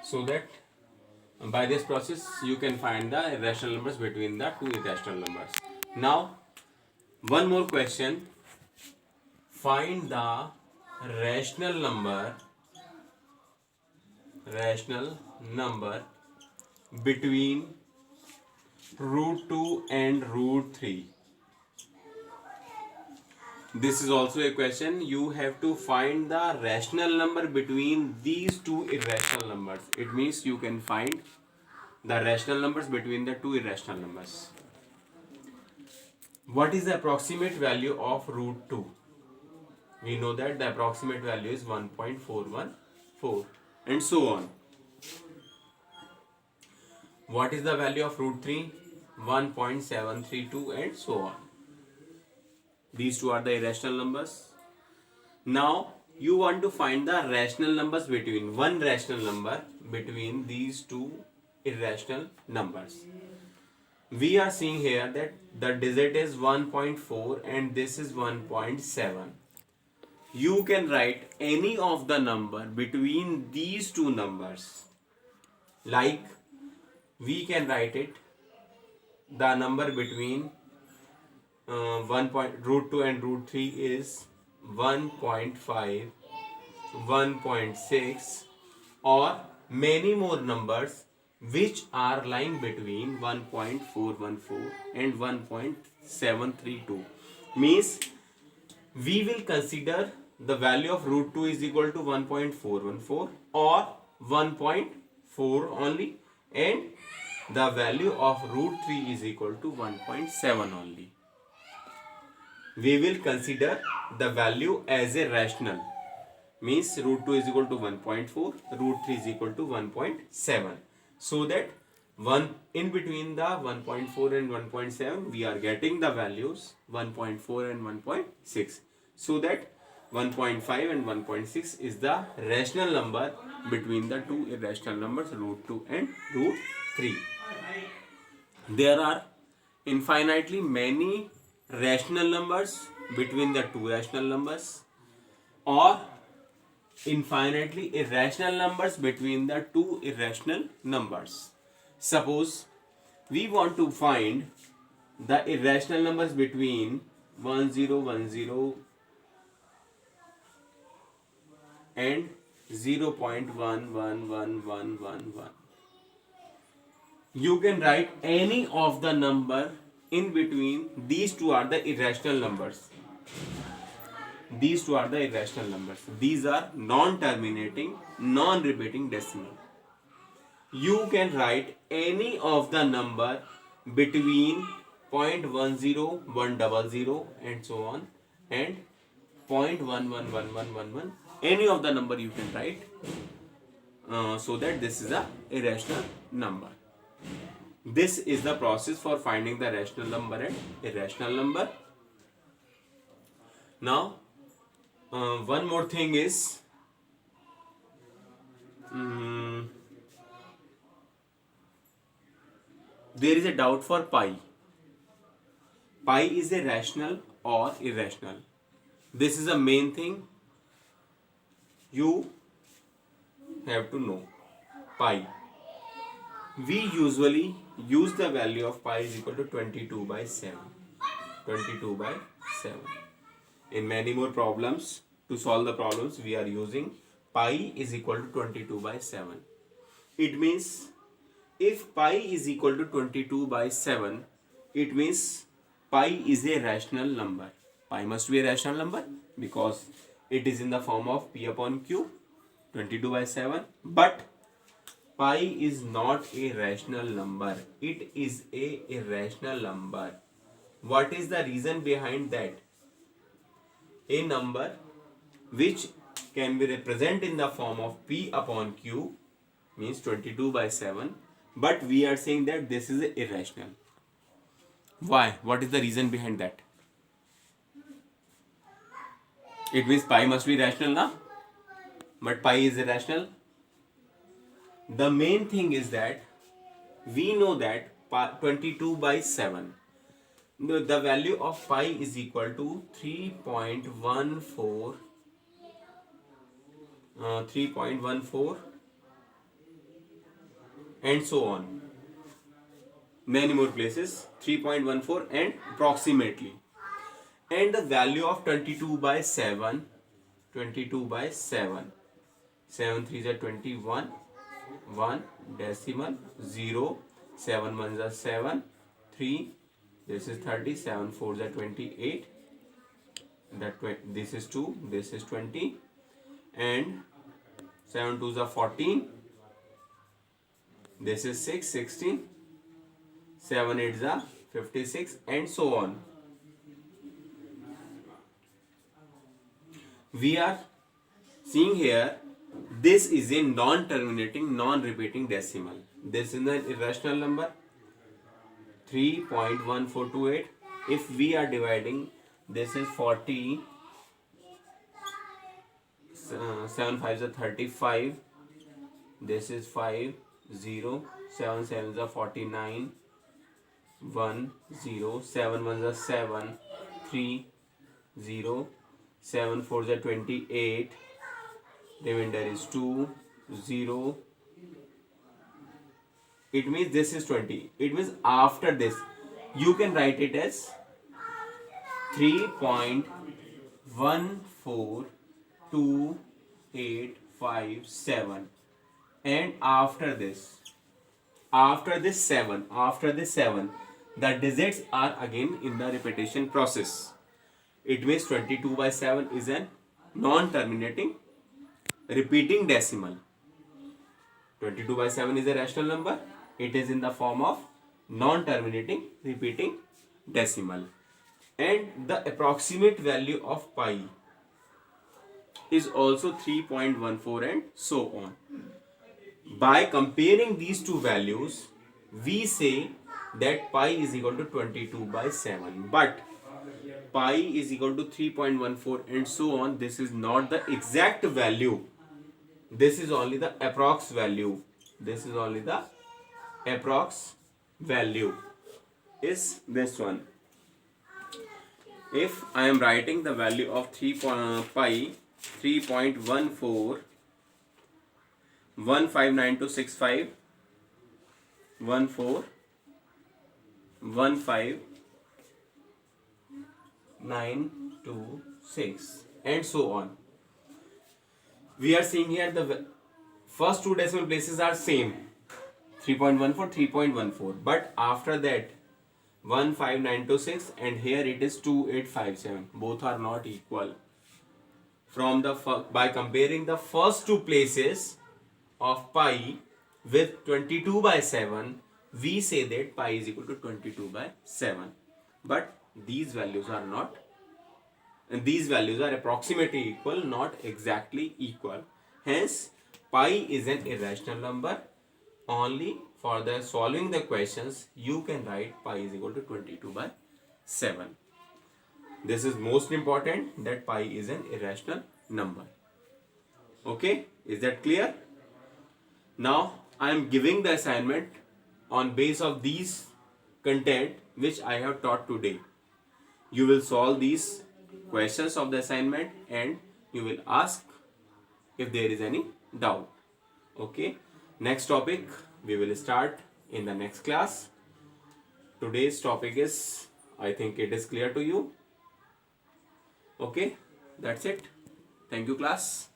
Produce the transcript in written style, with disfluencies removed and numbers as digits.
so that by this process you can find the irrational numbers between the two irrational numbers. Now one more question: find the rational number between root 2 and root 3. This is also a question. You have to find the rational number between these two irrational numbers. It means you can find the rational numbers between the two irrational numbers. What is the approximate value of root 2? We know that the approximate value is 1.414 and so on. What is the value of root 3? 1.732 and so on. These two are the irrational numbers. Now you want to find the rational numbers between one rational number between these two irrational numbers. We are seeing here that the digit is 1.4 and this is 1.7. You can write any of the number between these two numbers. Like we can write it, the number between root 2 and root 3 is 1.5, 1.6 or many more numbers which are lying between 1.414 and 1.732. Means we will consider the value of root 2 is equal to 1.414 or 1.4 only, and the value of root 3 is equal to 1.7 only. We will consider the value as a rational. Means root 2 is equal to 1.4, root 3 is equal to 1.7. So that in between the 1.4 and 1.7 we are getting the values 1.4 and 1.6. So that 1.5 and 1.6 is the rational number between the two irrational numbers root 2 and root 3. There are infinitely many rational numbers between the two rational numbers, or infinitely irrational numbers between the two irrational numbers. Suppose we want to find the irrational numbers between 1010 and 0.111111. You can write any of the number in between. These two are the irrational numbers. These two are the irrational numbers. These are non-terminating, non-repeating decimal. You can write any of the number between 0.10, 100 and so on, and 0.111111. Any of the number you can write, so that this is a irrational number. This is the process for finding the rational number and irrational number. Now one more thing is, there is a doubt for pi. Pi is a rational or irrational. This is the main thing you have to know. Pi. We usually use the value of pi is equal to 22 by 7. 22 by 7. In many more problems, to solve the problems, we are using pi is equal to 22 by 7. It means if pi is equal to 22 by 7, it means pi is a rational number. Pi must be a rational number because it is in the form of p upon q, 22 by 7. But pi is not a rational number. It is a irrational number. What is the reason behind that? A number which can be represented in the form of p upon q means 22 by 7, but we are saying that this is irrational. Why? What is the reason behind that? It means pi must be rational now, but pi is irrational. The main thing is that we know that 22 by 7, the value of pi is equal to 3.14 and so on. Many more places, 3.14 and approximately. And the value of 22 by 7, 22 by 7, 7 3s are 21, 1 decimal 0, 7 1s are 7, 3, this is 30, 7 4s are 28, this is 2, this is 20, and 7 2s are 14, this is 6, 16, 7 8s are 56, and so on. We are seeing here, this is a non-terminating, non-repeating decimal. This is an irrational number, 3.1428. If we are dividing, this is 40, 7 5s are 35, this is 5, 0, 7 7s are 49, 1, 0, 7 1s are 7, 3, 0, 7 4s are 28, remainder is 2, 0. It means this is 20. It means after this, you can write it as 3.14287. And after this 7, the digits are again in the repetition process. It means 22 by 7 is a non-terminating repeating decimal. 22 by 7 is a rational number. It is in the form of non-terminating repeating decimal. And the approximate value of pi is also 3.14 and so on. By comparing these two values, we say that pi is equal to 22 by 7. But pi is equal to 3.14 and so on. This is not the exact value. This is only the approx value. This is only the approx value. Is this one. If I am writing the value of pi 3.14 159265 1415926 and so on. We are seeing here the first two decimal places are same, 3.14 3.14, but after that 15926 and here it is 2857. Both are not equal. From the by comparing the first two places of pi with 22 by 7, we say that pi is equal to 22 by 7. But these values are not, and these values are approximately equal, not exactly equal. Hence, pi is an irrational number. Only for the solving the questions, you can write pi is equal to 22 by 7. This is most important, that pi is an irrational number. Okay, is that clear? Now, I am giving the assignment on base of these content which I have taught today. You will solve these questions of the assignment and you will ask if there is any doubt. Okay, next topic we will start in the next class. Today's topic is, I think it is clear to you. Okay, that's it. Thank you, class.